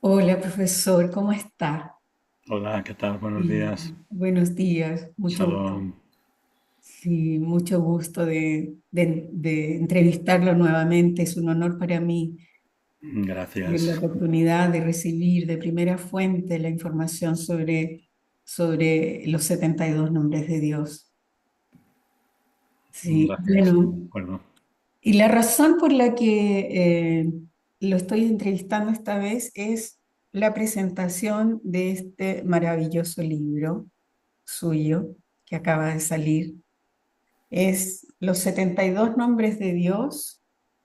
Hola, profesor, ¿cómo está? Hola, ¿qué tal? Buenos Sí, días. buenos días, mucho gusto. Shalom. Sí, mucho gusto de entrevistarlo nuevamente. Es un honor para mí tener la Gracias. oportunidad de recibir de primera fuente la información sobre los 72 nombres de Dios. Sí, Gracias. bueno, De acuerdo. y la razón por la que lo estoy entrevistando esta vez es la presentación de este maravilloso libro suyo que acaba de salir. Es Los 72 nombres de Dios,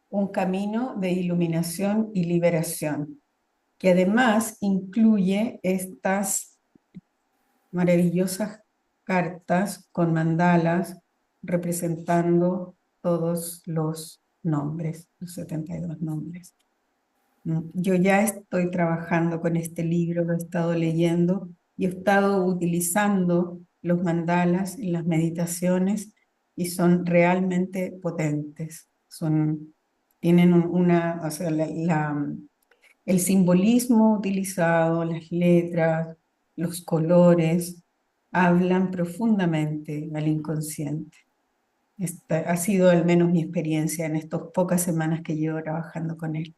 un camino de iluminación y liberación, que además incluye estas maravillosas cartas con mandalas representando todos los nombres, los 72 nombres. Yo ya estoy trabajando con este libro, lo he estado leyendo y he estado utilizando los mandalas en las meditaciones y son realmente potentes. Tienen o sea, el simbolismo utilizado, las letras, los colores, hablan profundamente al inconsciente. Esta ha sido al menos mi experiencia en estas pocas semanas que llevo trabajando con él.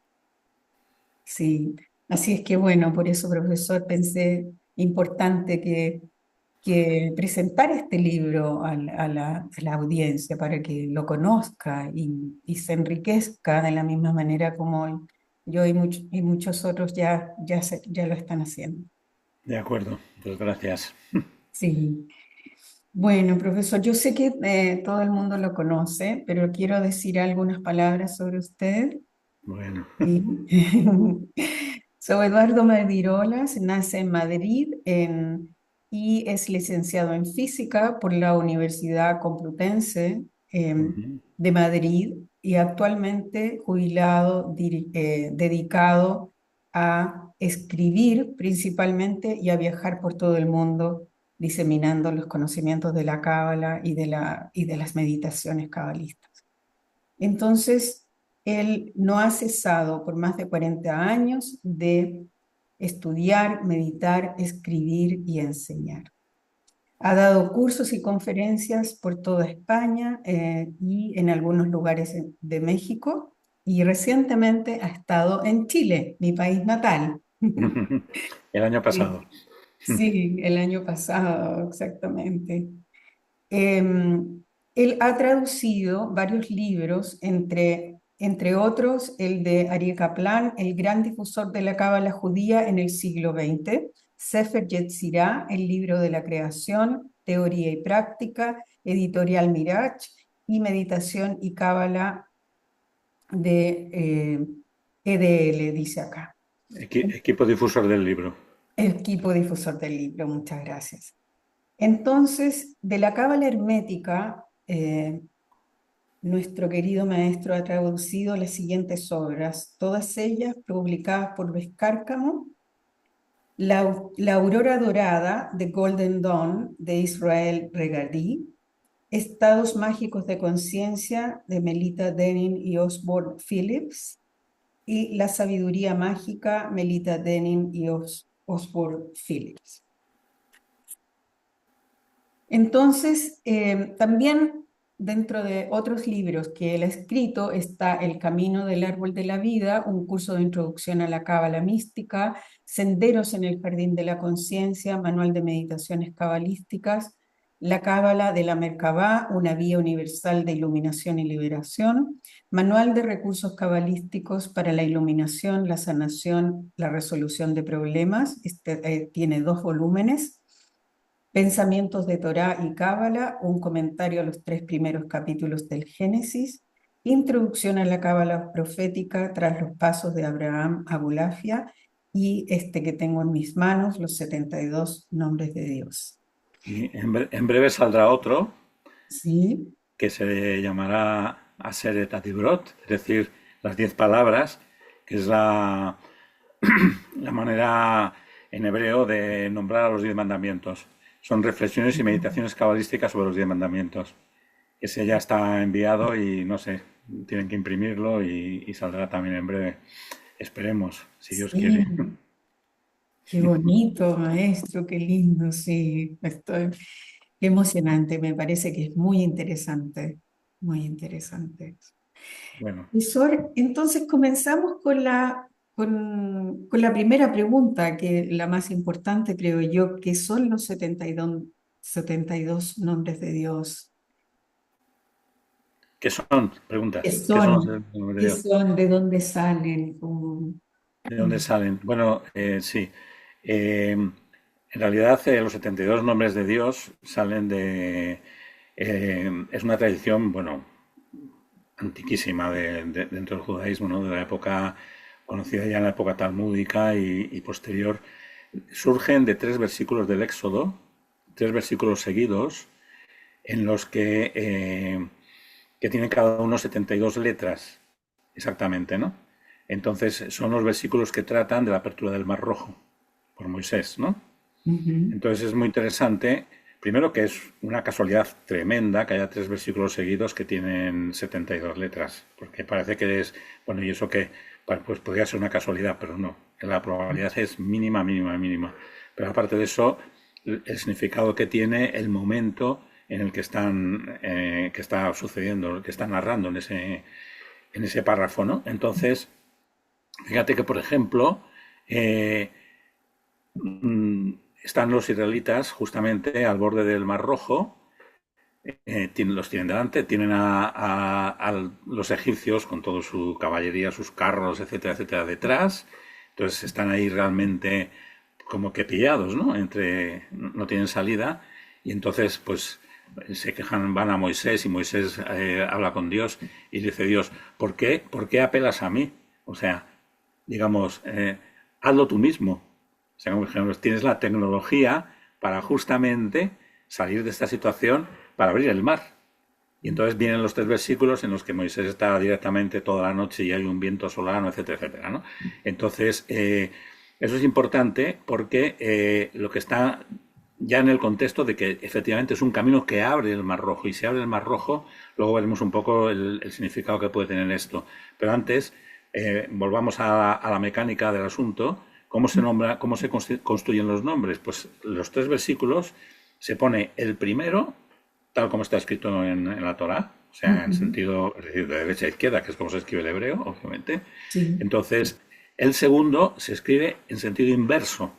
Sí, así es que bueno, por eso, profesor, pensé importante que presentar este libro a la audiencia para que lo conozca y se enriquezca de la misma manera como yo y muchos otros ya lo están haciendo. De acuerdo. Pues gracias. Sí, bueno, profesor, yo sé que todo el mundo lo conoce, pero quiero decir algunas palabras sobre usted. Bueno. Sí. Soy Eduardo Madirolas, nace en Madrid y es licenciado en física por la Universidad Complutense Ujú. de Madrid y actualmente jubilado, dedicado a escribir principalmente y a viajar por todo el mundo diseminando los conocimientos de la cábala y de las meditaciones cabalistas. Entonces, él no ha cesado por más de 40 años de estudiar, meditar, escribir y enseñar. Ha dado cursos y conferencias por toda España y en algunos lugares de México y recientemente ha estado en Chile, mi país natal. El año pasado. Sí, sí, el año pasado, exactamente. Él ha traducido varios libros, entre otros el de Aryeh Kaplan, el gran difusor de la cábala judía en el siglo XX, Sefer Yetzirah, el libro de la creación, teoría y práctica, editorial Mirach, y meditación y cábala de EDL, dice acá. Equipo difusor del libro. El equipo difusor del libro, muchas gracias. Entonces, de la cábala hermética, nuestro querido maestro ha traducido las siguientes obras, todas ellas publicadas por Bescárcamo: La aurora dorada, The Golden Dawn, de Israel Regardie; Estados mágicos de conciencia, de Melita Denin y Osborne Phillips; y La sabiduría mágica, Melita Denin y Osborne Phillips. Entonces, también dentro de otros libros que él ha escrito está El camino del árbol de la vida, un curso de introducción a la cábala mística; Senderos en el jardín de la conciencia, manual de meditaciones cabalísticas; La cábala de la Merkabá, una vía universal de iluminación y liberación; manual de recursos cabalísticos para la iluminación, la sanación, la resolución de problemas. Tiene 2 volúmenes. Pensamientos de Torá y Cábala, un comentario a los 3 primeros capítulos del Génesis; Introducción a la Cábala profética tras los pasos de Abraham Abulafia, y este que tengo en mis manos, los 72 nombres de Dios. Y en breve saldrá otro Sí, que se llamará Aseret Adibrot, es decir, las 10 palabras, que es la manera en hebreo de nombrar a los 10 mandamientos. Son reflexiones y meditaciones cabalísticas sobre los 10 mandamientos. Ese ya está enviado y no sé, tienen que imprimirlo y saldrá también en breve. Esperemos, si Dios sí, quiere. Qué bonito, maestro, qué lindo, sí, estoy qué emocionante, me parece que es muy interesante, muy interesante. Bueno, Profesor, entonces comenzamos con la primera pregunta, que es la más importante, creo yo, ¿qué son los 72 nombres de Dios? ¿qué son? ¿Qué Preguntas. ¿Qué son los son? nombres de ¿Qué Dios? son? ¿De dónde salen? ¿De dónde salen? Bueno, sí. En realidad, los 72 nombres de Dios salen de... es una tradición, bueno, antiquísima dentro del judaísmo, ¿no? De la época conocida ya en la época talmúdica y posterior. Surgen de tres versículos del Éxodo, tres versículos seguidos, en los que tienen cada uno 72 letras, exactamente, ¿no? Entonces son los versículos que tratan de la apertura del Mar Rojo por Moisés, ¿no? Ujú, Entonces es muy interesante, primero que es una casualidad tremenda que haya tres versículos seguidos que tienen 72 letras, porque parece que es, bueno, y eso que, pues podría ser una casualidad, pero no, la probabilidad es mínima, mínima, mínima. Pero aparte de eso, el significado que tiene el momento en el que está sucediendo, que está narrando en ese párrafo, ¿no? Entonces, fíjate que, por ejemplo, eh, están los israelitas justamente al borde del Mar Rojo, los tienen delante, tienen a los egipcios con toda su caballería, sus carros, etcétera, etcétera, detrás. Entonces están ahí realmente como que pillados, ¿no? No tienen salida. Y entonces, pues, se quejan, van a Moisés y Moisés habla con Dios y dice Dios, ¿por qué apelas a mí? O sea, digamos, hazlo tú mismo. O sea, como ejemplo, tienes la tecnología para justamente salir de esta situación para abrir el mar. Y entonces vienen los tres versículos en los que Moisés está directamente toda la noche y hay un viento solano, etcétera, etcétera, ¿no? Entonces, eso es importante porque lo que está ya en el contexto de que efectivamente es un camino que abre el Mar Rojo. Y si abre el Mar Rojo, luego veremos un poco el significado que puede tener esto. Pero antes, volvamos a la mecánica del asunto. ¿Cómo se nombra, cómo se construyen los nombres? Pues los tres versículos se pone el primero, tal como está escrito en la Torá, o sea, en ujú, sentido, es decir, de derecha a izquierda, que es como se escribe el hebreo, obviamente. sí, Entonces, el segundo se escribe en sentido inverso,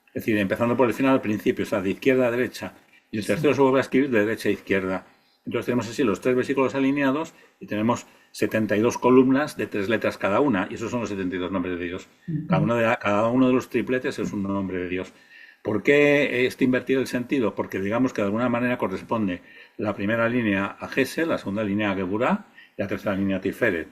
es decir, empezando por el final al principio, o sea, de izquierda a derecha. Y el sí. tercero se vuelve a escribir de derecha a izquierda. Entonces tenemos así los tres versículos alineados y tenemos 72 columnas de tres letras cada una, y esos son los 72 nombres de Dios. Ujú, Cada uno de los tripletes es un nombre de Dios. ¿Por qué está invertido el sentido? Porque digamos que de alguna manera corresponde la primera línea a Gesel, la segunda línea a Geburah y la tercera línea a Tiferet.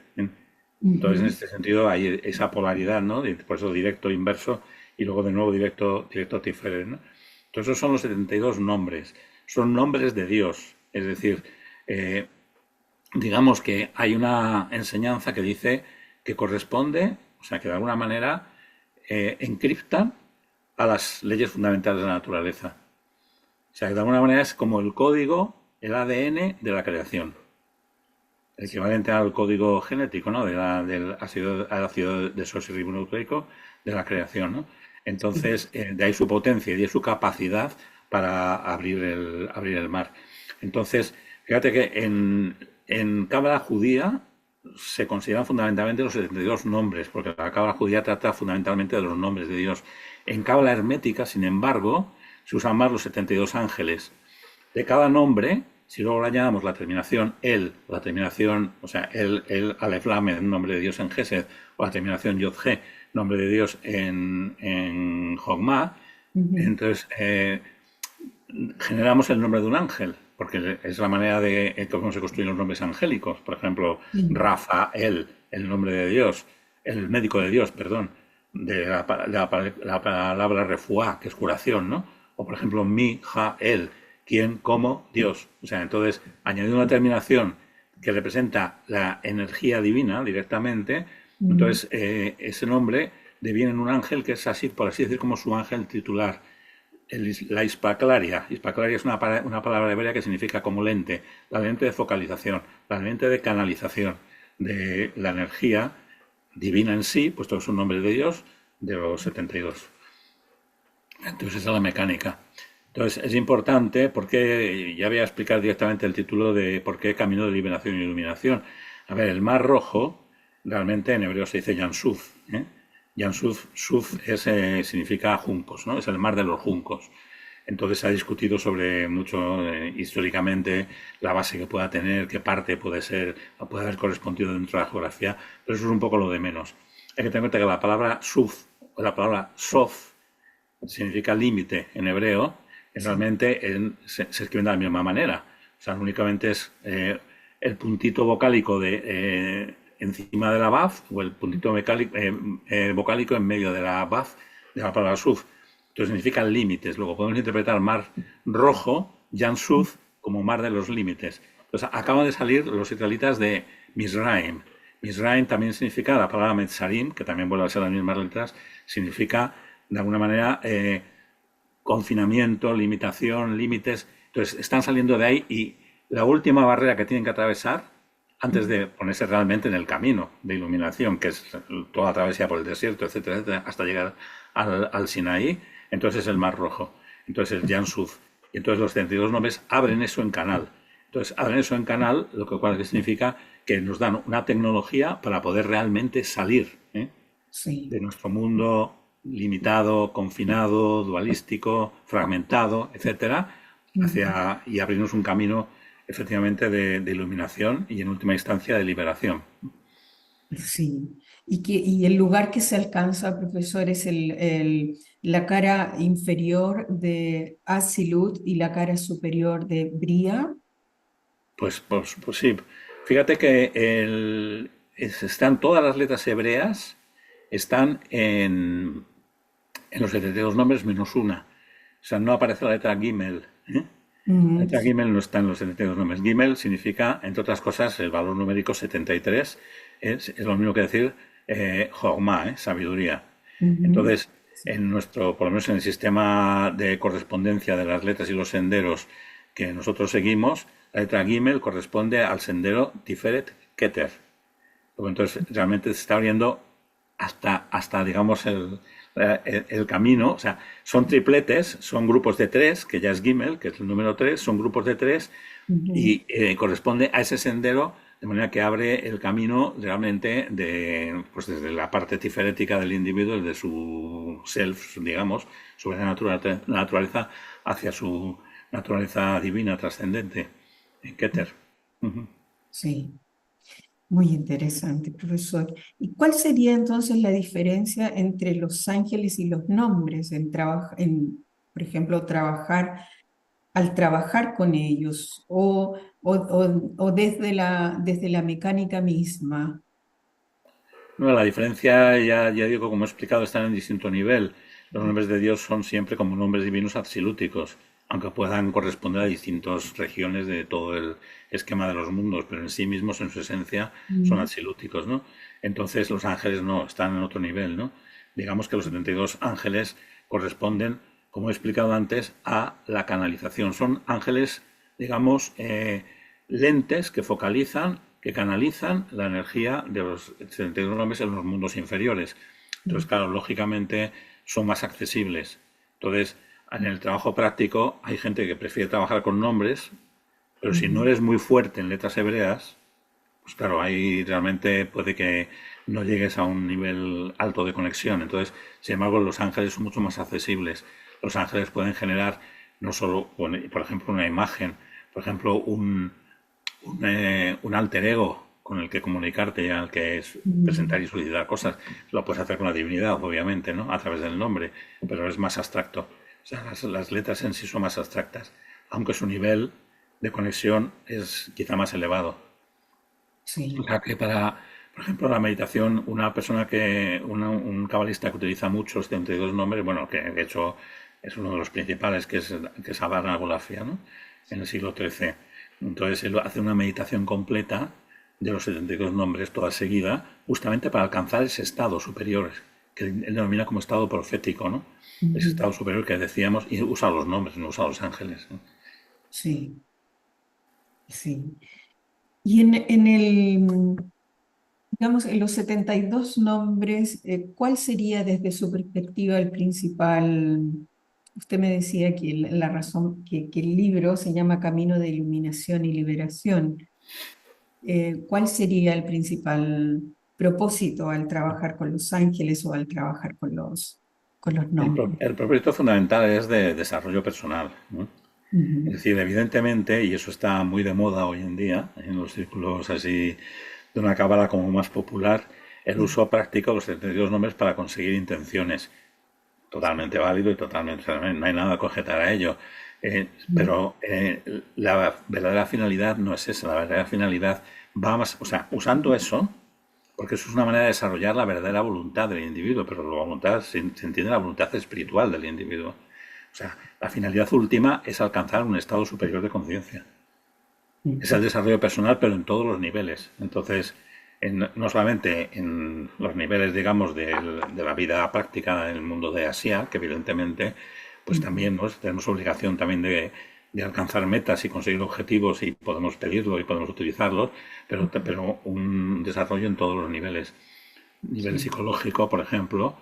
Entonces, en ujú. este sentido, hay esa polaridad, ¿no? Por eso directo, inverso, y luego de nuevo directo, directo Tiferet, ¿no? Entonces, esos son los 72 nombres. Son nombres de Dios. Es decir, eh, digamos que hay una enseñanza que dice que corresponde, o sea, que de alguna manera encriptan a las leyes fundamentales de la naturaleza. O sea, que de alguna manera es como el código, el ADN de la creación, el equivalente al código genético, ¿no? Del ácido desoxirribonucleico de la creación, ¿no? Entonces, de ahí su potencia y de su capacidad para abrir el mar. Entonces, fíjate que en Cábala judía se consideran fundamentalmente los 72 nombres, porque la Cábala judía trata fundamentalmente de los nombres de Dios. En Cábala hermética, sin embargo, se usan más los 72 ángeles. De cada nombre, si luego le añadamos la terminación el, la terminación, o sea, el Aleph Lamed, nombre de Dios en Gesed, o la terminación Yod He, nombre de Dios en Jogma, Ujú, entonces generamos el nombre de un ángel, porque es la manera de cómo se construyen los nombres angélicos. Por ejemplo, sí, Rafael, el nombre de Dios, el médico de Dios, perdón, de la palabra refuá, que es curación, ¿no? O por ejemplo, Mi-ja-el, quien como Dios. O sea, entonces, añadir una terminación que representa la energía divina directamente, ujú, entonces ese nombre deviene en un ángel que es así, por así decir, como su ángel titular. La hispaclaria. Hispaclaria es una palabra hebrea que significa como lente, la lente de focalización, la lente de canalización de la energía divina en sí, puesto que es un nombre de Dios, de los 72. Entonces, esa es la mecánica. Entonces, es importante porque ya voy a explicar directamente el título de por qué camino de liberación y iluminación. A ver, el Mar Rojo, realmente en hebreo se dice Yansuf. ¿eh? Yansuf, Suf es, significa juncos, ¿no? Es el mar de los juncos. Entonces se ha discutido sobre mucho históricamente la base que pueda tener, qué parte puede ser, puede haber correspondido dentro de la geografía, pero eso es un poco lo de menos. Hay que tener en cuenta que la palabra Suf o la palabra Sof significa límite en hebreo, Sí. realmente se escriben de la misma manera. O sea, únicamente es el puntito vocálico encima de la baf o el puntito vocálico en medio de la baf de la palabra suf. Entonces significan límites. Luego podemos interpretar mar rojo, Jan Suf, como mar de los límites. Entonces acaban de salir los israelitas de Mizraim. Mizraim también significa, la palabra Metzarim, que también vuelve a ser las mismas letras, significa de alguna manera confinamiento, limitación, límites. Entonces están saliendo de ahí y la última barrera que tienen que atravesar antes de ponerse realmente en el camino de iluminación, que es toda la travesía por el desierto, etcétera, etcétera, hasta llegar al Sinaí, entonces el Mar Rojo, entonces el Yansuf. Y entonces los 32 nombres abren eso en canal. Entonces abren eso en canal, lo cual significa que nos dan una tecnología para poder realmente salir de Sí. nuestro mundo limitado, confinado, dualístico, fragmentado, etcétera, Ujú. y abrirnos un camino efectivamente de iluminación y en última instancia de liberación. Sí. Y el lugar que se alcanza, profesor, es la cara inferior de Asilut y la cara superior de Bria. Pues sí, fíjate que están todas las letras hebreas, están en los 72 nombres menos una. O sea, no aparece la letra Gimel. ¿eh? La Ujú. letra Gimel no está en los 72 nombres. Gimel significa, entre otras cosas, el valor numérico 73. Es lo mismo que decir Jochma, sabiduría. Ujú. Entonces, por lo menos en el sistema de correspondencia de las letras y los senderos que nosotros seguimos, la letra Gimel corresponde al sendero Tiferet Keter. Entonces, realmente se está abriendo hasta digamos, el camino. O sea, son tripletes, son grupos de tres, que ya es Gimel, que es el número tres, son grupos de tres Ujú. y corresponde a ese sendero, de manera que abre el camino realmente pues desde la parte tiferética del individuo, desde su self, digamos, sobre la naturaleza, hacia su naturaleza divina, trascendente, en Keter. Sí. Muy interesante, profesor. ¿Y cuál sería entonces la diferencia entre los ángeles y los nombres por ejemplo, al trabajar con ellos o desde la mecánica misma? No, la diferencia, ya digo, como he explicado, están en distinto nivel. Los nombres de Dios son siempre como nombres divinos absolúticos, aunque puedan corresponder a distintas regiones de todo el esquema de los mundos, pero en sí mismos, en su esencia, son Mm. absolúticos, ¿no? Entonces los ángeles no, están en otro nivel, ¿no? Digamos que los 72 ángeles corresponden, como he explicado antes, a la canalización. Son ángeles, digamos, lentes que focalizan, que canalizan la energía de los 72 nombres en los mundos inferiores. Entonces, claro, lógicamente son más accesibles. Entonces, en el trabajo práctico hay gente que prefiere trabajar con nombres, pero si no Ujú. eres muy fuerte en letras hebreas, pues claro, ahí realmente puede que no llegues a un nivel alto de conexión. Entonces, sin embargo, los ángeles son mucho más accesibles. Los ángeles pueden generar no solo, por ejemplo, una imagen, por ejemplo, un alter ego con el que comunicarte y al que es presentar Mm. y solicitar cosas. Lo puedes hacer con la divinidad, obviamente, ¿no? A través del nombre, pero es más abstracto. O sea, las letras en sí son más abstractas, aunque su nivel de conexión es quizá más elevado. O Sí. sea que por ejemplo, la meditación, un cabalista que utiliza muchos 72 nombres, bueno, que de hecho es uno de los principales, que es Adán Agolafia, ¿no? En el siglo XIII. Entonces él hace una meditación completa de los 72 nombres, toda seguida, justamente para alcanzar ese estado superior, que él denomina como estado profético, ¿no? Ese Ujú. estado superior que decíamos, y usa los nombres, no usa los ángeles, ¿no? Sí, sí. Y digamos, en los 72 nombres, ¿cuál sería desde su perspectiva el principal? usted me decía que la razón, que el libro se llama Camino de Iluminación y Liberación. ¿Cuál sería el principal propósito al trabajar con los ángeles o al trabajar con los nombres? El propósito fundamental es de desarrollo personal, ¿no? Es Ujú, decir, evidentemente, y eso está muy de moda hoy en día, en los círculos así de una cábala como más popular, el sí, uso práctico de los 72 nombres para conseguir intenciones. Totalmente válido y totalmente, no hay nada que objetar a ello. ujú, Pero la verdadera finalidad no es esa, la verdadera finalidad va más, o sea, usando eso, porque eso es una manera de desarrollar la verdadera voluntad del individuo, pero la voluntad se entiende la voluntad espiritual del individuo. O sea, la finalidad última es alcanzar un estado superior de conciencia. Es el ujú, desarrollo personal, pero en todos los niveles. Entonces, no solamente en los niveles, digamos, de la vida práctica en el mundo de Asia, que evidentemente, pues ujú. también tenemos obligación también de alcanzar metas y conseguir objetivos y podemos pedirlo y podemos utilizarlos, pero un desarrollo en todos los niveles. Nivel Sí. psicológico, por ejemplo,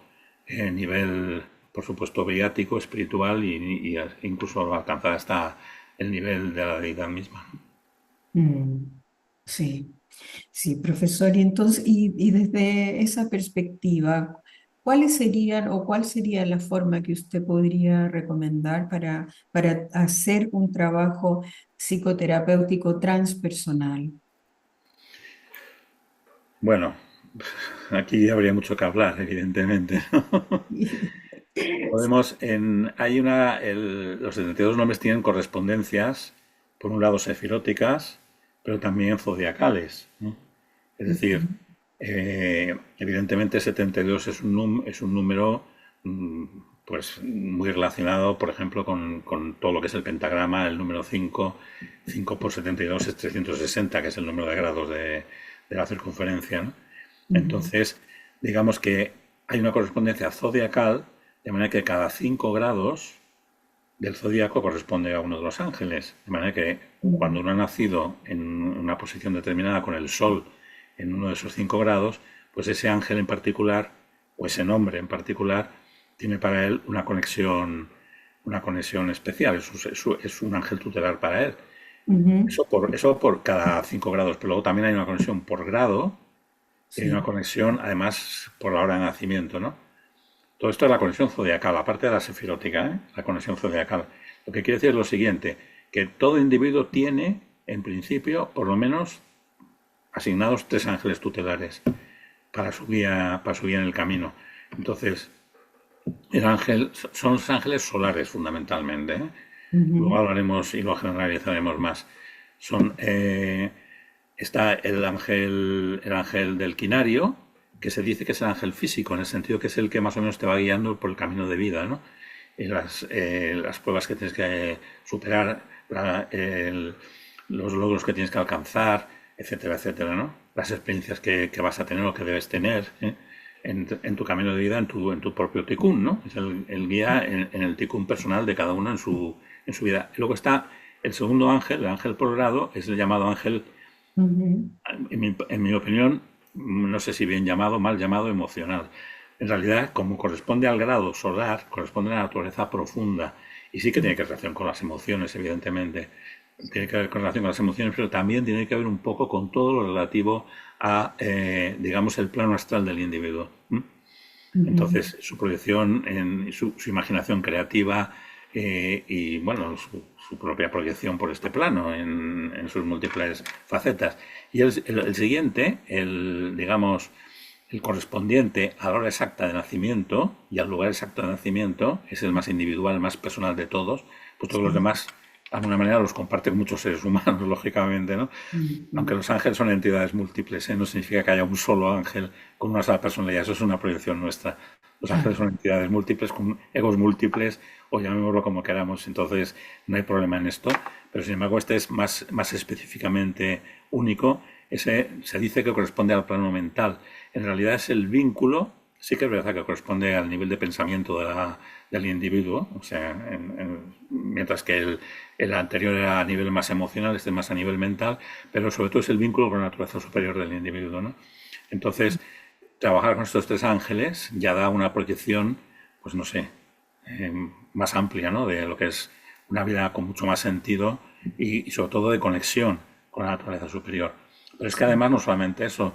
nivel, por supuesto, viático, espiritual y incluso alcanzar hasta el nivel de la deidad misma. Mm, sí, sí, profesor. Y entonces, y desde esa perspectiva, ¿cuáles serían o cuál sería la forma que usted podría recomendar para hacer un trabajo psicoterapéutico transpersonal? Bueno, aquí habría mucho que hablar, evidentemente. Los 72 nombres tienen correspondencias, por un lado sefiróticas, pero también zodiacales, ¿no? Es decir, Ujú, evidentemente 72 es un número mm, pues muy relacionado, por ejemplo, con todo lo que es el pentagrama, el número 5 por 72 es 360, que es el número de grados de la circunferencia, ¿no? ujú, Entonces, digamos que hay una correspondencia zodiacal, de manera que cada 5 grados del zodíaco corresponde a uno de los ángeles. De manera que cuando ujú, uno ha nacido en una posición determinada con el Sol en uno de esos 5 grados, pues ese ángel en particular, o ese nombre en particular, tiene para él una conexión especial. Es un ángel tutelar para él. ujú. Eso por cada 5 grados, pero luego también hay una conexión por grado y hay una Sí. conexión además por la hora de nacimiento, ¿no? Todo esto es la conexión zodiacal, aparte de la sefirótica, ¿eh? La conexión zodiacal. Lo que quiere decir es lo siguiente, que todo individuo tiene, en principio, por lo menos asignados 3 ángeles tutelares para su guía en el camino. Entonces, son los ángeles solares fundamentalmente, ¿eh? Luego Ujú, hablaremos y lo generalizaremos más. Son Está el ángel del quinario, que se dice que es el ángel físico, en el sentido que es el que más o menos te va guiando por el camino de vida, ¿no? Y las pruebas que tienes que superar, los logros que tienes que alcanzar, etcétera, etcétera, ¿no? Las experiencias que vas a tener o que debes tener, ¿eh? En tu camino de vida, en tu propio tikkun, ¿no? Es el guía en el tikkun personal de cada uno en su vida. Y luego está el segundo ángel, el ángel por grado, es el llamado ángel, ujú. en mi opinión, no sé si bien llamado, mal llamado, emocional. En realidad, como corresponde al grado solar, corresponde a la naturaleza profunda y sí que tiene que ver relación con las emociones, evidentemente. Tiene que ver con relación con las emociones, pero también tiene que ver un poco con todo lo relativo a, digamos, el plano astral del individuo. ¿M? Ujú, Entonces, su proyección, su imaginación creativa y, bueno, su propia proyección por este plano en sus múltiples facetas. Y el siguiente, digamos, el correspondiente a la hora exacta de nacimiento y al lugar exacto de nacimiento, es el más individual, el más personal de todos, pues todos los sí. demás, de alguna manera, los comparten muchos seres humanos, lógicamente, ¿no? Aunque Ujú, los ángeles son entidades múltiples, ¿eh? No significa que haya un solo ángel con una sola personalidad, eso es una proyección nuestra. Los ángeles claro. son entidades múltiples, con egos múltiples, o llamémoslo como queramos, entonces no hay problema en esto. Pero sin embargo, este es más específicamente único. Ese se dice que corresponde al plano mental. En realidad es el vínculo, sí que es verdad que corresponde al nivel de pensamiento del individuo, o sea, mientras que el anterior era a nivel más emocional, este más a nivel mental, pero sobre todo es el vínculo con la naturaleza superior del individuo, ¿no? Entonces, trabajar con estos 3 ángeles ya da una proyección, pues no sé, más amplia, ¿no? De lo que es una vida con mucho más sentido y sobre todo de conexión con la naturaleza superior. Pero es que además no solamente eso,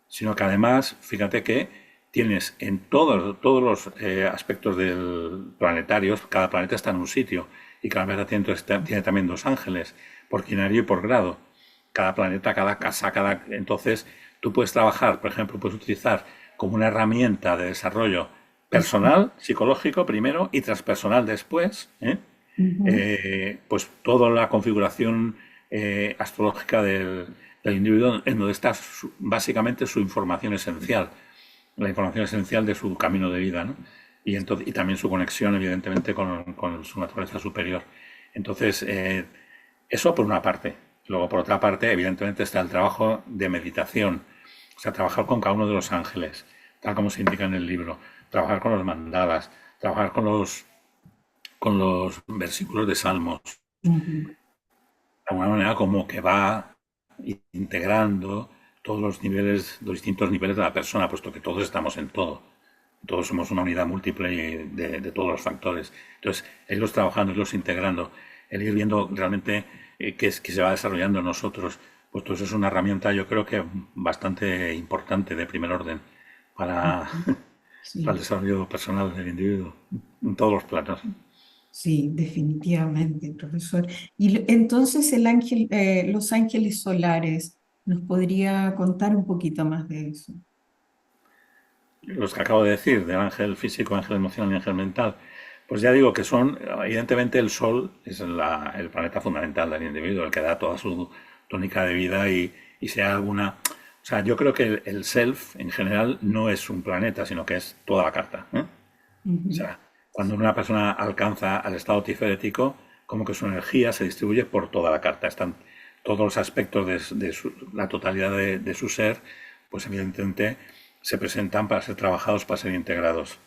sino que además, fíjate que tienes en todos los aspectos del planetarios, cada planeta está en un sitio y cada planeta tiene también dos ángeles, por quinario y por grado. Cada planeta, cada casa, entonces tú puedes trabajar, por ejemplo, puedes utilizar como una herramienta de desarrollo personal, psicológico primero y transpersonal después, Ujú. pues toda la configuración astrológica del individuo en donde está básicamente su información esencial, la información esencial de su camino de vida, ¿no? Y también su conexión, evidentemente, con su naturaleza superior. Entonces, eso por una parte. Luego, por otra parte, evidentemente, está el trabajo de meditación, o sea, trabajar con cada uno de los ángeles, tal como se indica en el libro, trabajar con los mandalas, trabajar con los versículos de Salmos, Ujú. de alguna manera como que va integrando todos los niveles, los distintos niveles de la persona, puesto que todos estamos en todo. Todos somos una unidad múltiple de todos los factores. Entonces, irlos trabajando, irlos integrando, el ir viendo realmente qué es que se va desarrollando en nosotros, pues todo eso es una herramienta, yo creo que bastante importante de primer orden para, para el Sí, desarrollo personal del individuo, en todos los planos. sí, definitivamente, profesor. Y entonces los ángeles solares, ¿nos podría contar un poquito más de eso? Los que acabo de decir, del ángel físico, ángel emocional y ángel mental, pues ya digo que son, evidentemente el Sol es el planeta fundamental del individuo, el que da toda su tónica de vida y sea alguna... O sea, yo creo que el self en general no es un planeta, sino que es toda la carta, ¿eh? O Ujú. sea, cuando una persona alcanza al estado tiférético, como que su energía se distribuye por toda la carta. Están todos los aspectos la totalidad de su ser, pues evidentemente se presentan para ser trabajados, para ser integrados.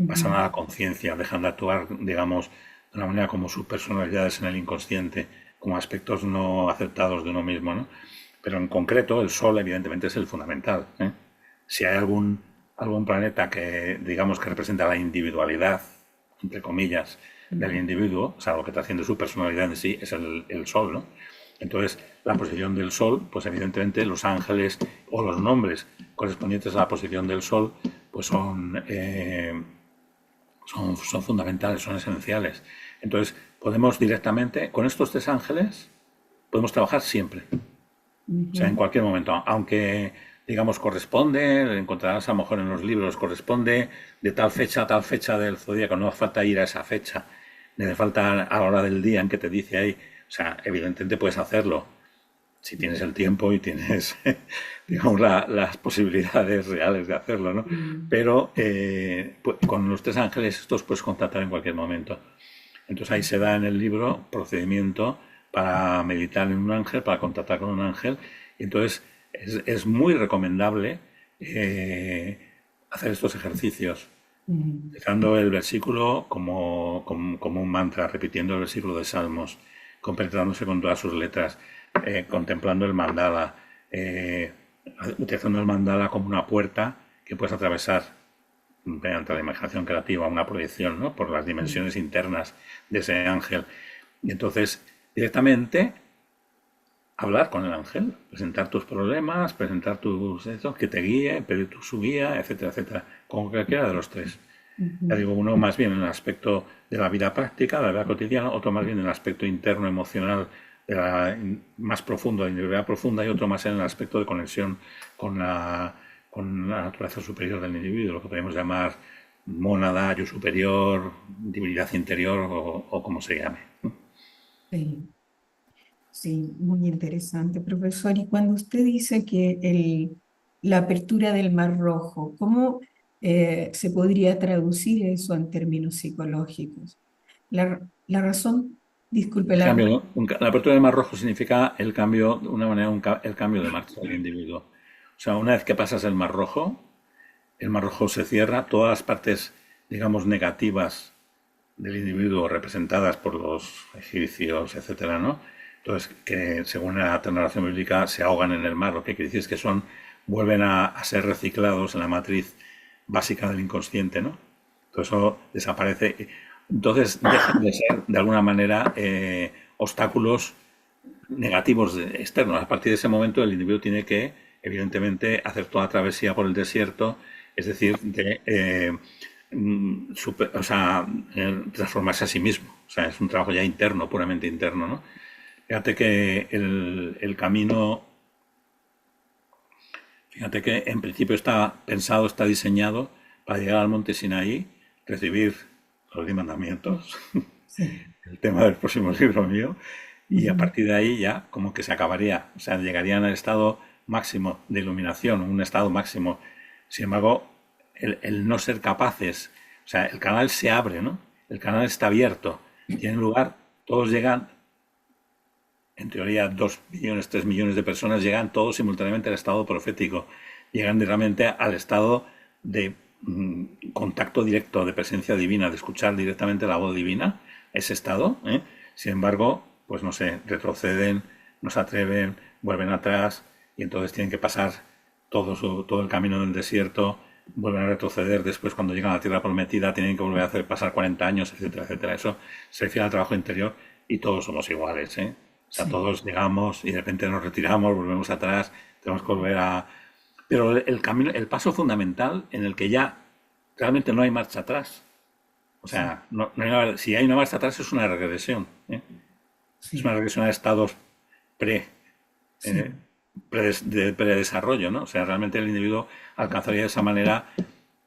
Pasan Ujú. a la conciencia, dejan de actuar, digamos, de una manera como sus personalidades en el inconsciente, como aspectos no aceptados de uno mismo, ¿no? Pero en concreto, el Sol, evidentemente, es el fundamental, ¿eh? Si hay algún planeta que, digamos, que representa la individualidad, entre comillas, del Ujú. individuo, o sea, lo que está haciendo su personalidad en sí, es el Sol, ¿no? Entonces, la posición del Sol, pues evidentemente los ángeles o los nombres correspondientes a la posición del Sol, pues son fundamentales, son esenciales. Entonces, podemos directamente, con estos tres ángeles, podemos trabajar siempre. O sea, en Ujú. cualquier momento. Aunque, digamos, corresponde, encontrarás a lo mejor en los libros, corresponde de tal fecha a tal fecha del zodíaco. No hace falta ir a esa fecha, ni hace falta a la hora del día en que te dice ahí. O sea, evidentemente puedes hacerlo si tienes el tiempo y tienes, digamos, las posibilidades reales de hacerlo, ¿no? Sí. Pero con los tres ángeles estos puedes contactar en cualquier momento. Entonces ahí se da en el libro procedimiento para meditar en un ángel, para contactar con un ángel. Y entonces es muy recomendable hacer estos ejercicios, Ujú. utilizando el versículo como un mantra, repitiendo el versículo de Salmos, compenetrándose con todas sus letras, contemplando el mandala, eh, utilizando el mandala como una puerta que puedes atravesar mediante la imaginación creativa, una proyección, ¿no? Por las Sí. dimensiones internas de ese ángel. Y entonces, directamente, hablar con el ángel, presentar tus problemas, presentar que te guíe, pedir su guía, etcétera, etcétera, con cualquiera de los tres. Ya Ujú. digo, uno más bien en el aspecto de la vida práctica, de la vida cotidiana, otro más bien en el aspecto interno, emocional, más profundo, de individualidad profunda, y otro más en el aspecto de conexión con con la naturaleza superior del individuo, lo que podemos llamar mónada, yo superior, divinidad interior o como se llame. Sí. Sí, muy interesante, profesor. Y cuando usted dice que la apertura del Mar Rojo, ¿cómo se podría traducir eso en términos psicológicos? La razón, disculpe, El cambio, la apertura del mar rojo significa el cambio, de una manera, el cambio de marcha del individuo. O sea, una vez que pasas el mar rojo se cierra, todas las partes, digamos, negativas del individuo representadas por los egipcios, etcétera, ¿no? Entonces, que según la narración bíblica se ahogan en el mar, lo que quiere decir es que vuelven a ser reciclados en la matriz básica del inconsciente, ¿no? Todo eso desaparece. Entonces dejan de ser, de alguna manera, obstáculos negativos externos. A partir de ese momento el individuo tiene que, evidentemente, hacer toda la travesía por el desierto, es decir, o sea, transformarse a sí mismo. O sea, es un trabajo ya interno, puramente interno, ¿no? Fíjate que el camino, fíjate que en principio está pensado, está diseñado para llegar al monte Sinaí, recibir los 10 mandamientos, Sí. el tema del próximo libro mío, y a Ujú. partir de ahí ya como que se acabaría, o sea, llegarían al estado máximo de iluminación, un estado máximo. Sin embargo, el no ser capaces, o sea, el canal se abre, ¿no? El canal está abierto, tiene lugar, todos llegan, en teoría 2 millones, 3 millones de personas llegan todos simultáneamente al estado profético, llegan realmente al estado de contacto directo, de presencia divina, de escuchar directamente la voz divina, ese estado. ¿Eh? Sin embargo, pues no sé, retroceden, no se atreven, vuelven atrás y entonces tienen que pasar todo el camino del desierto, vuelven a retroceder, después cuando llegan a la tierra prometida tienen que volver a hacer pasar 40 años, etcétera, etcétera. Eso se refiere al trabajo interior y todos somos iguales, ¿eh? O sea, Sí, todos llegamos y de repente nos retiramos, volvemos atrás, tenemos que volver a... Pero el camino, el paso fundamental en el que ya realmente no hay marcha atrás. O sí, sea, si hay una marcha atrás es una regresión. ¿Eh? Es una sí, regresión a estados pre, eh, sí, de predesarrollo, ¿no? O sea, realmente el individuo alcanzaría de esa manera,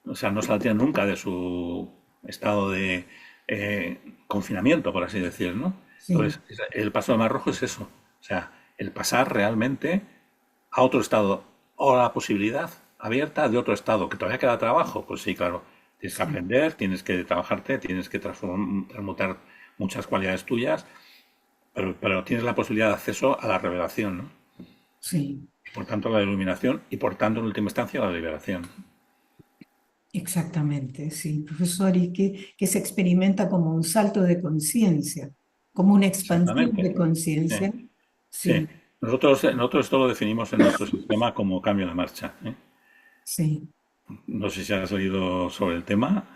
o sea, no saldría nunca de su estado de confinamiento, por así decir, ¿no? sí, Entonces, el paso del Mar Rojo es eso. O sea, el pasar realmente a otro estado o la posibilidad abierta de otro estado, que todavía queda trabajo, pues sí, claro, tienes que sí, aprender, tienes que trabajarte, tienes que transmutar muchas cualidades tuyas, pero tienes la posibilidad de acceso a la revelación, ¿no? sí, Y por tanto a la iluminación y por tanto en última instancia a la liberación. exactamente, sí, profesor, y que se experimenta como un salto de conciencia, como una expansión Exactamente. de conciencia. Sí, sí. Sí, Nosotros esto lo definimos en nuestro sistema como cambio de marcha. ¿Eh? sí, No sé si has oído sobre el tema.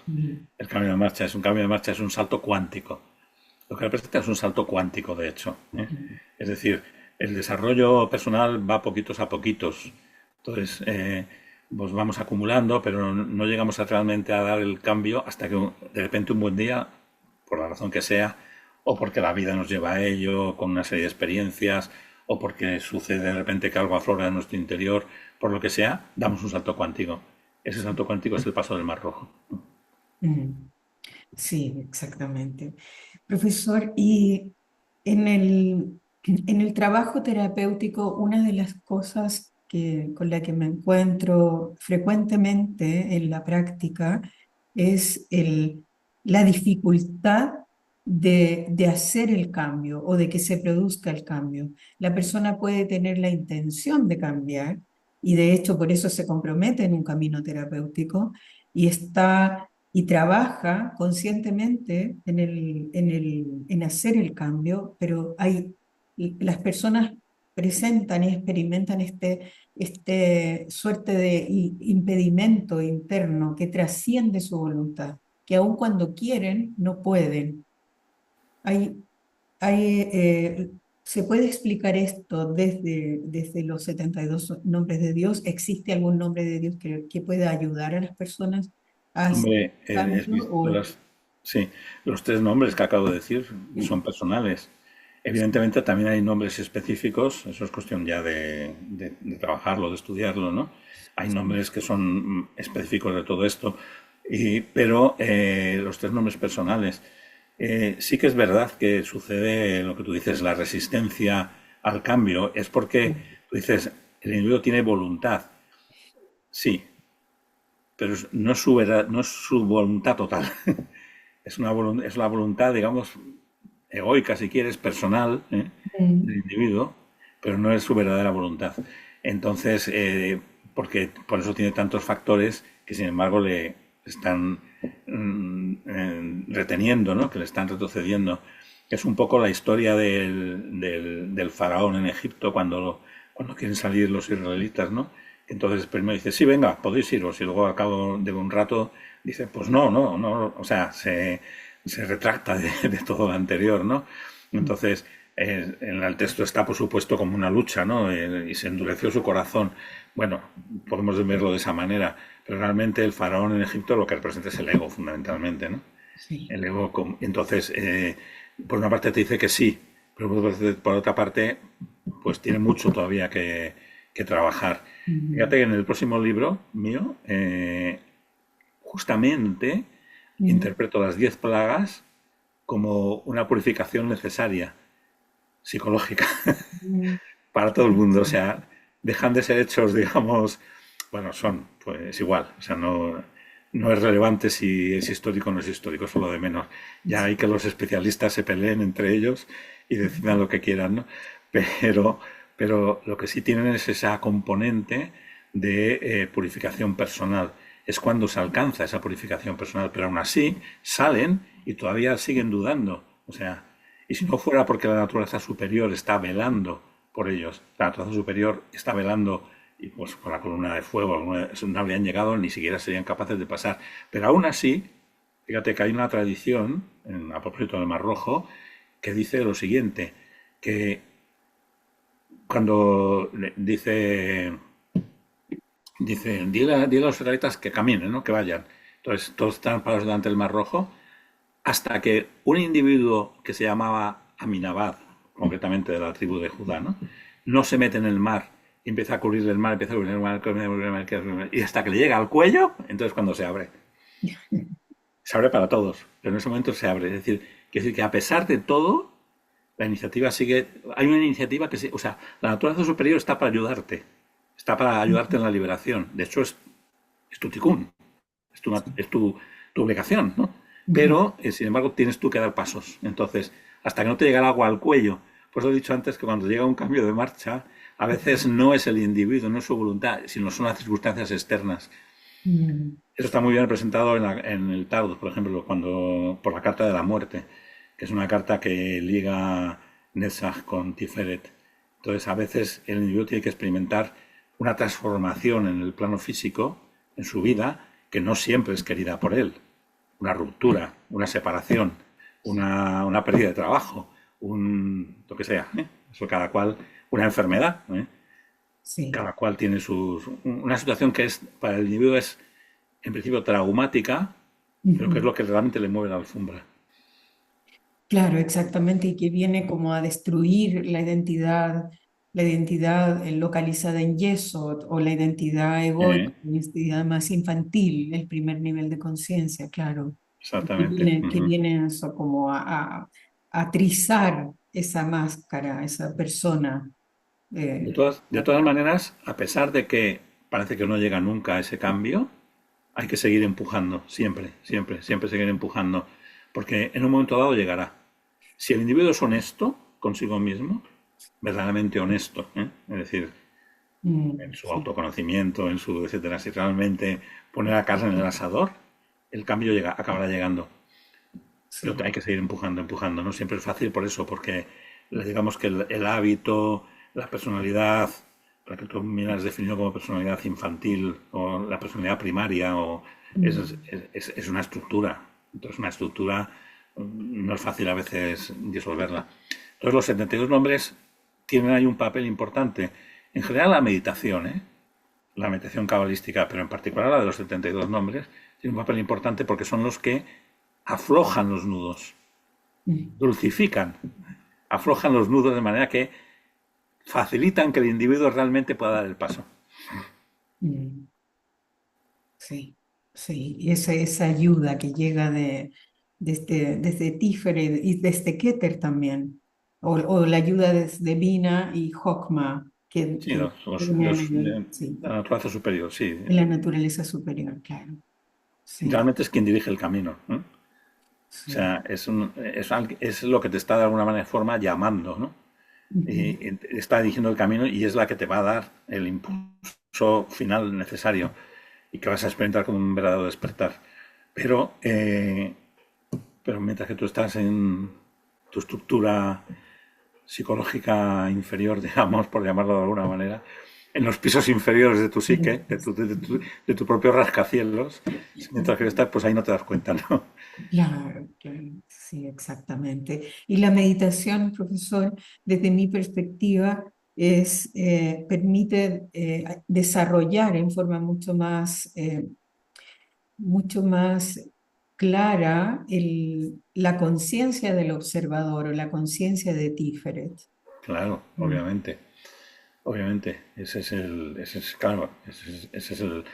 sí, El cambio de marcha es un cambio de marcha, es un salto cuántico. Lo que representa es un salto cuántico, de hecho. ¿Eh? Es decir, el desarrollo personal va poquitos a poquitos. Entonces, pues vamos acumulando, pero no llegamos realmente a dar el cambio hasta que de repente un buen día, por la razón que sea, o porque la vida nos lleva a ello, con una serie de experiencias, o porque sucede de repente que algo aflora en nuestro interior, por lo que sea, damos un salto cuántico. Ese salto cuántico es el paso del Mar Rojo. mm, sí, exactamente. Profesor, y en el trabajo terapéutico, una de las cosas con la que me encuentro frecuentemente en la práctica es la dificultad de hacer el cambio o de que se produzca el cambio. La persona puede tener la intención de cambiar y de hecho por eso se compromete en un camino terapéutico y trabaja conscientemente en hacer el cambio, pero las personas presentan y experimentan este suerte de impedimento interno que trasciende su voluntad, que aun cuando quieren, no pueden. Hay, ¿Se puede explicar esto desde los 72 nombres de Dios? ¿Existe algún nombre de Dios que pueda ayudar a las personas a hacer Hombre, cambio? sí, los 3 nombres que acabo de decir son personales. Evidentemente también hay nombres específicos, eso es cuestión ya de trabajarlo, de estudiarlo, ¿no? Hay nombres que son específicos de todo esto, pero los 3 nombres personales. Sí que es verdad que sucede lo que tú dices, la resistencia al cambio, es porque tú dices, el individuo tiene voluntad, sí, pero no es su voluntad total. Es la voluntad, digamos, egoica, si quieres, personal, del Mm, individuo, pero no es su verdadera voluntad. Entonces, porque por eso tiene tantos factores que, sin embargo, le están reteniendo, ¿no? Que le están retrocediendo. Es un poco la historia del faraón en Egipto cuando quieren salir los israelitas, ¿no? Entonces primero dice, sí, venga, podéis iros. Y luego al cabo de un rato dice, pues no, no, no. O sea, se retracta de todo lo anterior, ¿no? Entonces, en el texto está, por supuesto, como una lucha, ¿no? Y se endureció su corazón. Bueno, podemos verlo de esa manera, pero realmente el faraón en Egipto lo que representa es el ego, fundamentalmente, ¿no? Sí. El ego, entonces, por una parte te dice que sí, pero por otra parte, pues tiene mucho todavía que trabajar. Ujú. Fíjate que en el próximo libro mío, justamente Ujú. interpreto las 10 plagas como una purificación necesaria, psicológica, Ujú. para Qué todo el mundo. O interesante. sea, dejan de ser hechos, digamos, bueno, son, pues igual. O sea, no es relevante si es histórico o no es histórico, es lo de menos. Ya hay que los especialistas se peleen entre ellos y decidan lo que quieran, ¿no? Pero, pero lo que sí tienen es esa componente de purificación personal. Es cuando se alcanza esa purificación personal, pero aún así salen y todavía siguen dudando. O sea, y si no fuera porque la naturaleza superior está velando por ellos, la naturaleza superior está velando y pues con la columna de fuego no habrían llegado, ni siquiera serían capaces de pasar. Pero aún así, fíjate que hay una tradición, a propósito del Mar Rojo, que dice lo siguiente, que cuando dile a los israelitas que caminen, ¿no? Que vayan. Entonces todos están parados delante del Mar Rojo hasta que un individuo que se llamaba Aminabad, concretamente de la tribu de Judá, no se mete en el mar y empieza a cubrir el mar, empieza a cubrir el mar, y hasta que le llega al cuello, entonces cuando se abre para todos, pero en ese momento se abre. Es decir, que a pesar de todo, la iniciativa sigue. Hay una iniciativa que, o sea, la naturaleza superior está para ayudarte, está para ayudarte en la liberación. De hecho, es tu ticún, es tu obligación, ¿no? Ujú. Pero, sin embargo, tienes tú que dar pasos. Entonces, hasta que no te llega el agua al cuello, pues lo he dicho antes que cuando llega un cambio de marcha, a veces no es el individuo, no es su voluntad, sino son las circunstancias externas. Mm. Eso está muy bien representado en el tarot, por ejemplo, por la carta de la muerte, que es una carta que liga Netzach con Tiferet. Entonces, a veces el individuo tiene que experimentar una transformación en el plano físico, en su vida, que no siempre es querida por él. Una ruptura, una separación, una pérdida de trabajo, lo que sea. Eso cada cual, una enfermedad. Sí. Cada cual tiene una situación que para el individuo es en principio traumática, pero que es Ujú. lo que realmente le mueve la alfombra. Claro, exactamente, y que viene como a destruir la identidad localizada en yeso o la identidad egoica, ¿Eh? la identidad más infantil, el primer nivel de conciencia, claro, Exactamente. que Ujú. viene eso como a trizar esa máscara, esa persona. De eh, todas, de todas maneras, a pesar de que parece que no llega nunca a ese cambio, hay que seguir empujando, siempre, siempre, siempre seguir empujando, porque en un momento dado llegará. Si el individuo es honesto consigo mismo, verdaderamente honesto, es decir, en su sí, autoconocimiento, en su etcétera, si realmente pone la carne en el asador, el cambio acabará llegando. Pero sí. hay que seguir empujando, empujando. No siempre es fácil por eso, porque digamos que el hábito, la personalidad, la que tú bien has definido como personalidad infantil o la personalidad primaria, Mm. es una estructura. Entonces, una estructura no es fácil a veces disolverla. Entonces, los 72 nombres tienen ahí un papel importante. En general, la meditación, la meditación cabalística, pero en particular la de los 72 nombres, tiene un papel importante porque son los que aflojan los nudos, Mm. dulcifican, aflojan los nudos de manera que facilitan que el individuo realmente pueda dar el paso. Mm. Sí, sí, y esa ayuda que llega desde Tífere y desde Keter también, o la ayuda desde Bina y Jokma, Sí, que vienen sí, la naturaleza superior, sí. en la naturaleza superior, claro. Sí, Realmente es quien dirige el camino, ¿no? O sí. sea, es lo que te está de alguna manera forma llamando, ¿no? Ujú. Y está dirigiendo el camino y es la que te va a dar el impulso final necesario y que vas a experimentar como un verdadero despertar. Pero, eh, pero mientras que tú estás en tu estructura psicológica inferior, digamos, por llamarlo de alguna manera, en los pisos inferiores de tu psique, Sí, de tu propio rascacielos, mientras que estás, pues ahí no te das cuenta, ¿no? claro, claro, sí, exactamente. Y la meditación, profesor, desde mi perspectiva, permite desarrollar en forma mucho más clara la conciencia del observador o la conciencia de Tiferet. Claro, Mm. obviamente, obviamente, claro, ese es el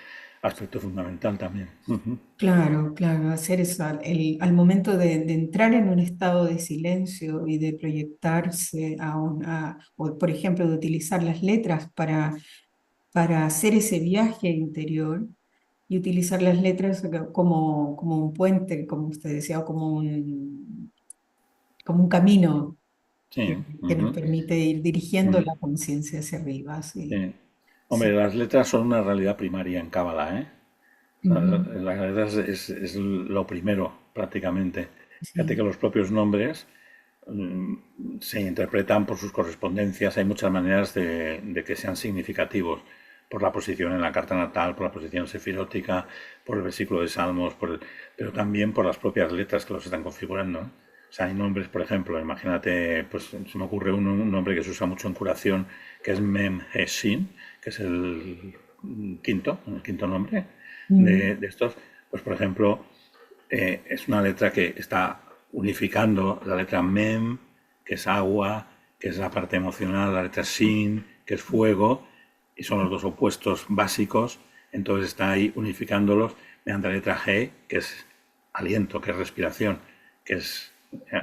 aspecto fundamental también. Ujú. Claro, claro, hacer eso al momento de entrar en un estado de silencio y de proyectarse o por ejemplo, de utilizar las letras para hacer ese viaje interior y utilizar las letras como un puente, como usted decía, o como un camino que, Sí, que nos ujú, permite ir dirigiendo mm, la conciencia hacia arriba. Sí, sí. Hombre, sí. las letras son una realidad primaria en Cábala, ¿eh? O sea, Ujú, las letras es lo primero, prácticamente. Fíjate que sí, los propios nombres se interpretan por sus correspondencias. Hay muchas maneras de que sean significativos. Por la posición en la carta natal, por la posición sefirótica, por el versículo de Salmos, pero también por las propias letras que los están configurando, ¿no? O sea, hay nombres, por ejemplo, imagínate, pues se me ocurre un nombre que se usa mucho en curación, que es Mem He Shin, que es el quinto nombre mm, de estos. Pues, por ejemplo, es una letra que está unificando la letra Mem, que es agua, que es la parte emocional, la letra Shin, que es fuego, y son los dos opuestos básicos, entonces está ahí unificándolos mediante la letra G, que es aliento, que es respiración, que es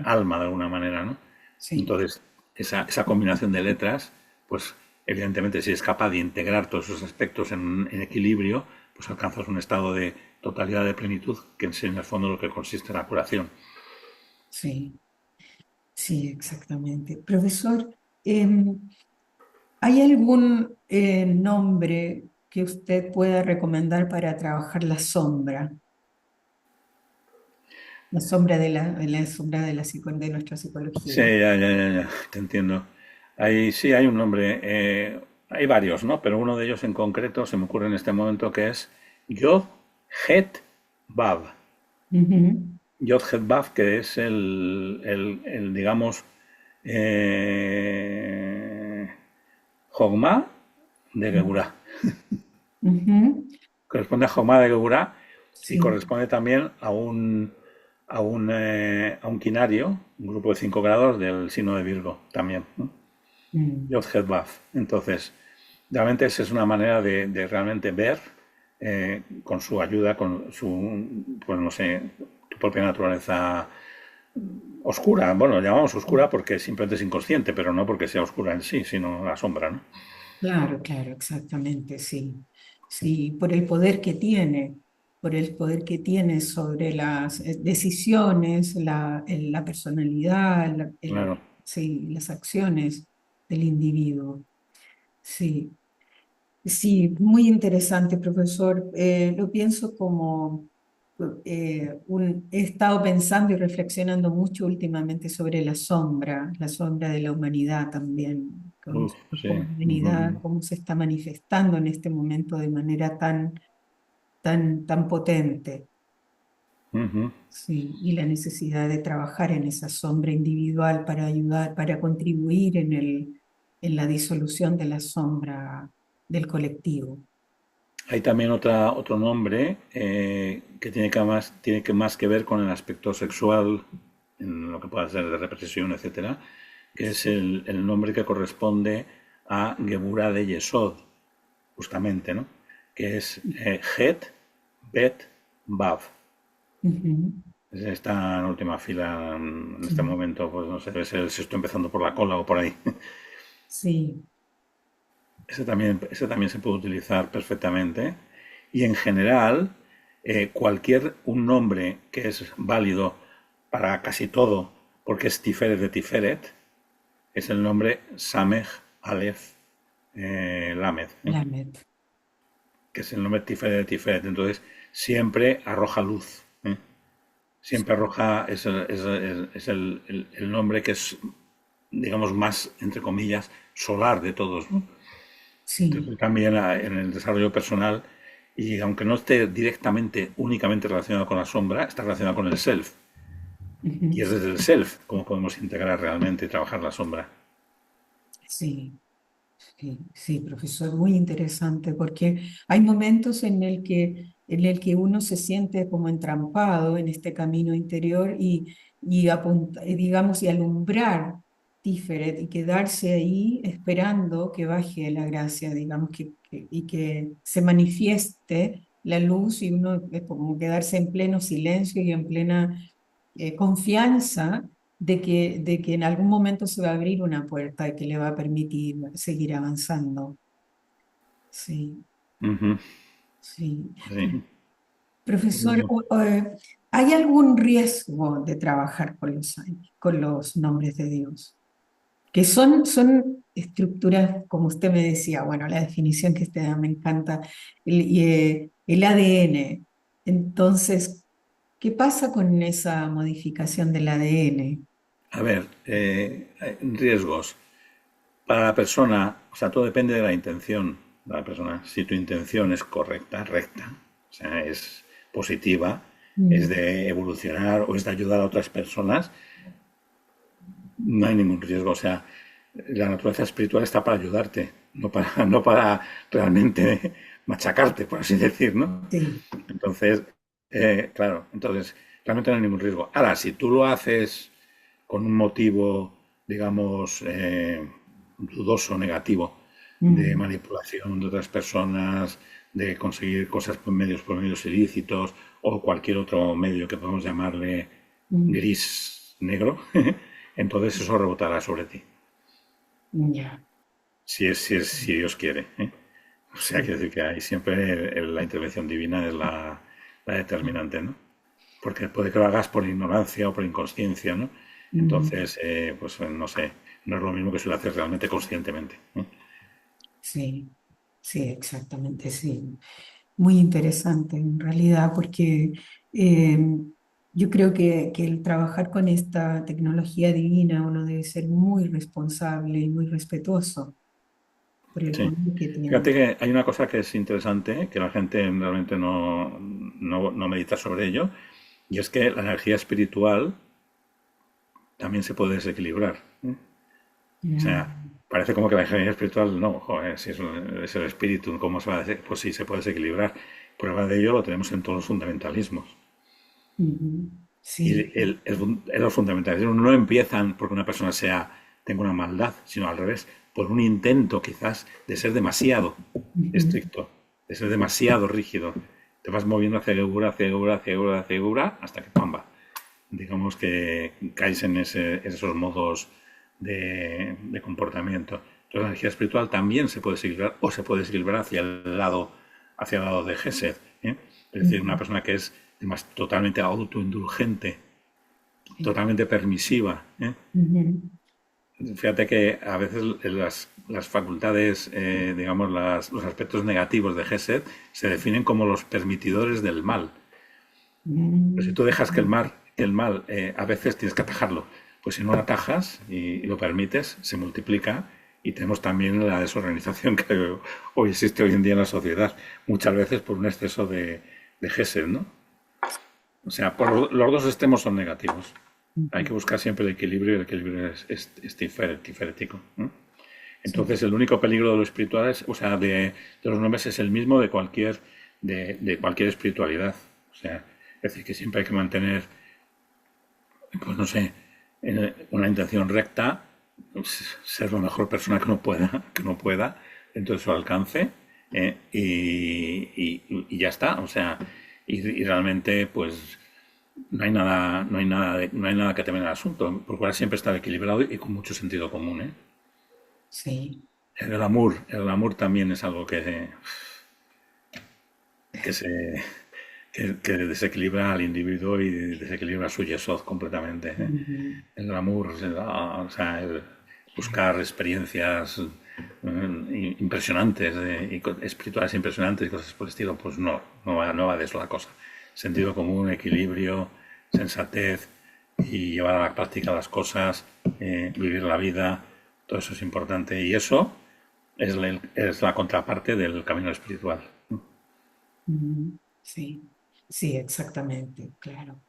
alma de alguna manera, ¿no? sí. Entonces, esa combinación de letras, pues evidentemente si es capaz de integrar todos esos aspectos en equilibrio, pues alcanzas un estado de totalidad de plenitud que es en el fondo lo que consiste en la curación. Sí, sí, exactamente. Profesor, em, ¿hay algún nombre que usted pueda recomendar para trabajar la sombra la sombra de nuestra Sí, psicología? ya, te entiendo. Sí, hay un nombre, hay varios, ¿no? Pero uno de ellos en concreto se me ocurre en este momento que es Yod Het Vav. Ujú, Yod Het Vav, que es digamos, Jogma de Geburah. ujú, Corresponde a Jogma de Geburah y sí. corresponde también a un quinario, un grupo de 5 grados del signo de Virgo también, ¿no? Mm, Yod Het Vav. Entonces, realmente esa es una manera de realmente ver con su ayuda, con su, pues no sé, tu propia naturaleza oscura. Bueno, lo llamamos oscura porque simplemente es inconsciente, pero no porque sea oscura en sí, sino la sombra, ¿no? claro, claro, exactamente, sí. Sí, por el poder que tiene, por el poder que tiene sobre las decisiones, la personalidad, Claro. sí, las acciones del individuo. Sí, sí, muy interesante, profesor. Lo pienso he estado pensando y reflexionando mucho últimamente sobre la sombra de la humanidad también, Uf, como sí. humanidad, cómo se está manifestando en este momento de manera tan potente. Ujú. Sí, y la necesidad de trabajar en esa sombra individual para ayudar, para contribuir en la disolución de la sombra del colectivo. Hay también otro nombre que tiene que más que ver con el aspecto sexual, en lo que pueda ser de represión, etcétera, que es el nombre que corresponde a Geburah de Yesod, justamente, ¿no? Que es Het Bet Vav. Ujú, Está en última fila en este sí, momento, pues no sé si estoy empezando por la cola o por ahí. sí, Ese también se puede utilizar perfectamente. Y en general, un nombre que es válido para casi todo, porque es Tiferet de Tiferet, es el nombre Samech Aleph Lamed, Lamet. que es el nombre Tiferet de Tiferet. Entonces, siempre arroja luz. Siempre arroja, es el nombre que es, digamos, más, entre comillas, solar de todos, ¿no? sí. También en el desarrollo personal, y aunque no esté directamente, únicamente relacionado con la sombra, está relacionado con el self. Y es Ujú. desde el self cómo podemos integrar realmente y trabajar la sombra. Sí. Sí, sí, profesor, muy interesante, porque hay momentos en el que uno se siente como entrampado en este camino interior y digamos, y alumbrar Tiferet y quedarse ahí esperando que baje la gracia, digamos, y que se manifieste la luz y uno es como quedarse en pleno silencio y en plena confianza de que en algún momento se va a abrir una puerta que le va a permitir seguir avanzando. Sí, Ujú, sí. sí. Profesor, ¿hay algún riesgo de trabajar con los nombres de Dios? Que son estructuras, como usted me decía, bueno, la definición que usted da me encanta, el ADN. Entonces, ¿qué pasa con esa modificación del ADN? A ver, riesgos. Para la persona, o sea, todo depende de la intención de la persona. Si tu intención es correcta, recta, o sea, es positiva, es Mm, de evolucionar o es de ayudar a otras personas, no hay ningún riesgo. O sea, la naturaleza espiritual está para ayudarte, no para realmente machacarte, por así decir, ¿no? sí. Entonces, claro, entonces realmente no hay ningún riesgo. Ahora, si tú lo haces con un motivo, digamos, dudoso, negativo, de Mm, manipulación de otras personas, de conseguir cosas por medios ilícitos o cualquier otro medio que podemos llamarle mm, gris negro, entonces eso rebotará sobre ti, ya, si Dios quiere, ¿eh? O sea, sí. quiere decir que ahí siempre la intervención divina es la determinante, ¿no? Porque puede que lo hagas por ignorancia o por inconsciencia, ¿no? Mm, Entonces, pues no sé, no es lo mismo que si lo haces realmente conscientemente, ¿eh? sí, sí, exactamente, sí. Muy interesante en realidad, porque eh, yo creo que el trabajar con esta tecnología divina uno debe ser muy responsable y muy respetuoso por el Sí. poder que tiene. Fíjate que hay una cosa que es interesante, que la gente realmente no medita sobre ello, y es que la energía espiritual también se puede desequilibrar, ¿eh? O sea, Mm, parece como que la energía espiritual, no, joder, si es el espíritu, ¿cómo se va a Pues sí, se puede desequilibrar. Prueba de ello lo tenemos en todos los fundamentalismos. ujú, Y sí, los fundamentalismos no empiezan porque una persona tenga una maldad, sino al revés, por un intento quizás de ser demasiado ujú, estricto, de ser demasiado rígido. Te vas moviendo hacia Gegura, hacia Gegura, hacia Gegura, hacia Gegura, hasta que pamba. Digamos que caes en esos modos de comportamiento. Entonces la energía espiritual también se puede desequilibrar o se puede desequilibrar hacia el lado de Gesed, ¿eh? Es decir, una ujú, persona que es totalmente autoindulgente, sí, totalmente permisiva, ¿eh? ujú, Fíjate que a veces las facultades, digamos, los aspectos negativos de Gesed se definen como los permitidores del mal. Pero si mm, tú dejas que el mal a veces tienes que atajarlo. Pues si no lo atajas y lo permites, se multiplica y tenemos también la desorganización que hoy existe hoy en día en la sociedad, muchas veces por un exceso de Gesed, ¿no? O sea, los dos extremos son negativos. Hay ujú, que buscar siempre el equilibrio y el equilibrio es tiferético, ¿no? sí, Entonces, el único peligro de lo espiritual o sea, de los nombres es el mismo de cualquier espiritualidad. O sea, es decir, que siempre hay que mantener, pues no sé, una intención recta, pues, ser la mejor persona que no pueda, dentro de su alcance, y ya está. O sea, y realmente, pues no hay nada que temer al asunto. Procurar siempre estar equilibrado y con mucho sentido común, ¿eh? sí, El glamour también es algo que se que desequilibra al individuo y desequilibra su yesod completamente, ¿eh? ujú, El glamour, o sea, el buscar experiencias impresionantes espirituales impresionantes y cosas por el estilo, pues no va de eso la cosa. Sentido común, equilibrio, sensatez y llevar a la práctica las cosas, vivir la vida, todo eso es importante. Y eso es la contraparte del camino espiritual. Sí, sí, exactamente, claro.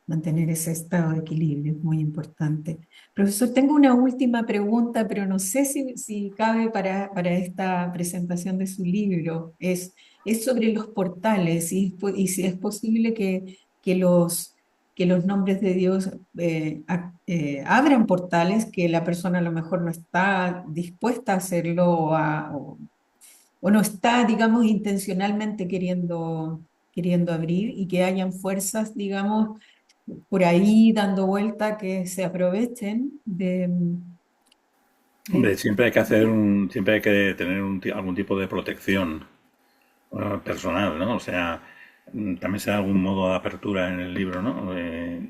Mantener ese estado de equilibrio es muy importante. Profesor, tengo una última pregunta, pero no sé si cabe para esta presentación de su libro. Es sobre los portales y si es posible que los nombres de Dios abran portales que la persona a lo mejor no está dispuesta a hacerlo o no está, digamos, intencionalmente queriendo abrir y que hayan fuerzas, digamos, por ahí dando vuelta que se aprovechen de Hombre, esto. siempre hay que tener algún tipo de protección personal, ¿no? O sea, también se da algún modo de apertura en el libro, ¿no?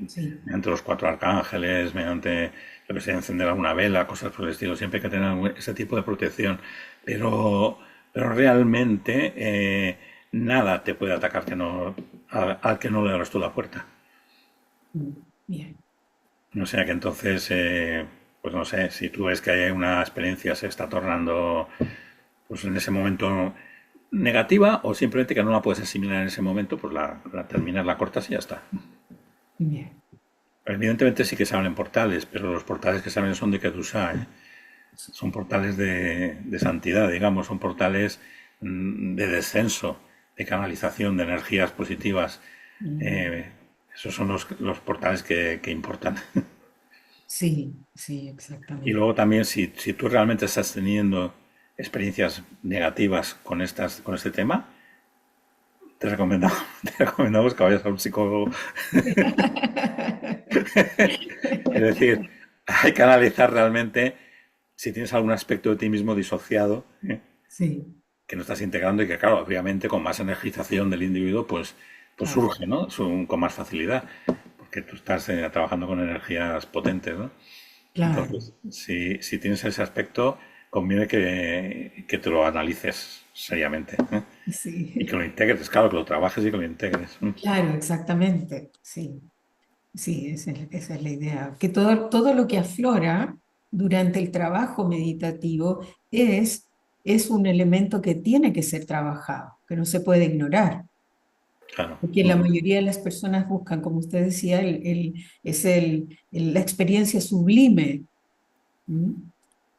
Sí, Mediante los cuatro arcángeles, mediante, lo que sea, encender alguna vela, cosas por el estilo. Siempre hay que tener ese tipo de protección. Pero, pero realmente nada te puede atacar al que no le abras tú la puerta. bien. O sea que entonces, pues no sé, si tú ves que hay una experiencia se está tornando, pues en ese momento negativa o simplemente que no la puedes asimilar en ese momento, pues la terminas, la cortas y ya está. Bien. Evidentemente sí que se abren portales, pero los portales que se abren son de Kedusha, ¿eh? Son portales de santidad, digamos, son portales de descenso, de canalización de energías positivas. Mm, Eh, Esos son los portales que importan. sí, sí, Y exactamente. luego también, si tú realmente estás teniendo experiencias negativas con este tema, te recomendamos, te recomendamos que vayas a un psicólogo. Es decir, hay que analizar realmente si tienes algún aspecto de ti mismo disociado, Sí, que no estás integrando y que, claro, obviamente con más energización del individuo, pues claro, surge, ¿no? Con más facilidad, porque tú estás trabajando con energías potentes, ¿no? claro. Entonces, si tienes ese aspecto, conviene que te lo analices seriamente, ¿eh? Y que Sí, lo integres, claro, que lo trabajes y que lo integres. claro, exactamente. Sí, sí, esa es la idea. Que todo lo que aflora durante el trabajo meditativo es un elemento que tiene que ser trabajado, que no se puede ignorar. Claro. Porque la mayoría de las personas buscan, como usted decía, la experiencia sublime. ¿M?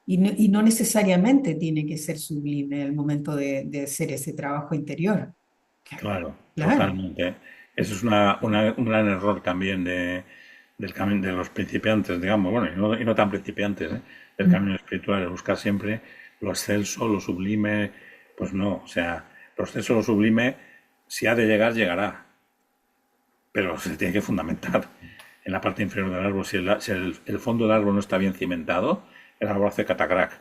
Y no necesariamente tiene que ser sublime al momento de hacer ese trabajo interior. Claro, Claro. totalmente. Eso es un gran error también del camino de los principiantes, digamos, bueno, y no tan principiantes, ¿eh? Del camino espiritual, es buscar siempre lo excelso, lo sublime. Pues no, o sea, lo excelso, lo sublime, si ha de llegar, llegará, pero se tiene que fundamentar en la parte inferior del árbol. Si el fondo del árbol no está bien cimentado, el árbol hace catacrac.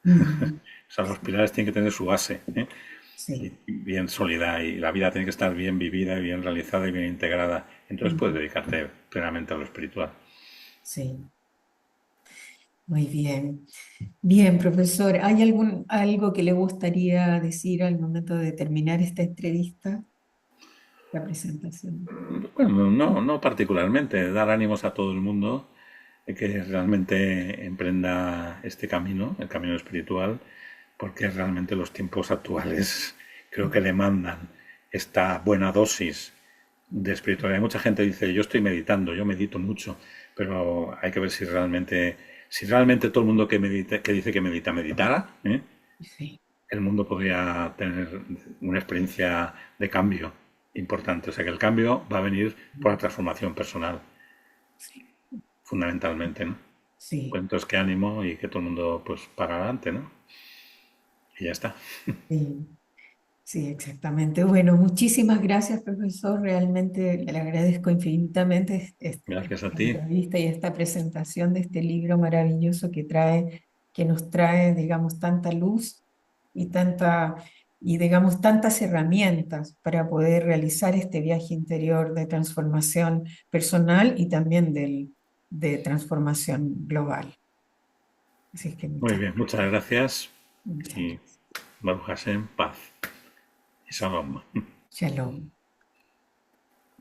Mm, O sea, los pilares tienen que tener su base, ¿eh? Y sí. bien sólida, y la vida tiene que estar bien vivida, y bien realizada y bien integrada. Entonces puedes Mm, dedicarte plenamente a lo espiritual. sí. Muy bien. Bien, profesor, ¿hay algo que le gustaría decir al momento de terminar esta entrevista, la presentación? Bueno, no particularmente, dar ánimos a todo el mundo que realmente emprenda este camino, el camino espiritual, porque realmente los tiempos actuales creo que demandan esta buena dosis de espiritualidad. Hay mucha gente que dice, yo estoy meditando, yo medito mucho, pero hay que ver si realmente todo el mundo que dice que medita, meditara, ¿eh? Sí, El mundo podría tener una experiencia de cambio importante. O sea que el cambio va a venir por la transformación personal, sí, fundamentalmente, ¿no? Pues sí. entonces qué ánimo y que todo el mundo pues para adelante, ¿no? Y ya está. Sí. Sí, exactamente. Bueno, muchísimas gracias, profesor. Realmente le agradezco infinitamente Gracias a esta ti. entrevista y esta presentación de este libro maravilloso que nos trae, digamos, tanta luz y digamos, tantas herramientas para poder realizar este viaje interior de transformación personal y también de transformación global. Así es que Muy bien, muchas gracias muchas y gracias. Baruch Hashem, paz y shalom. Shalom.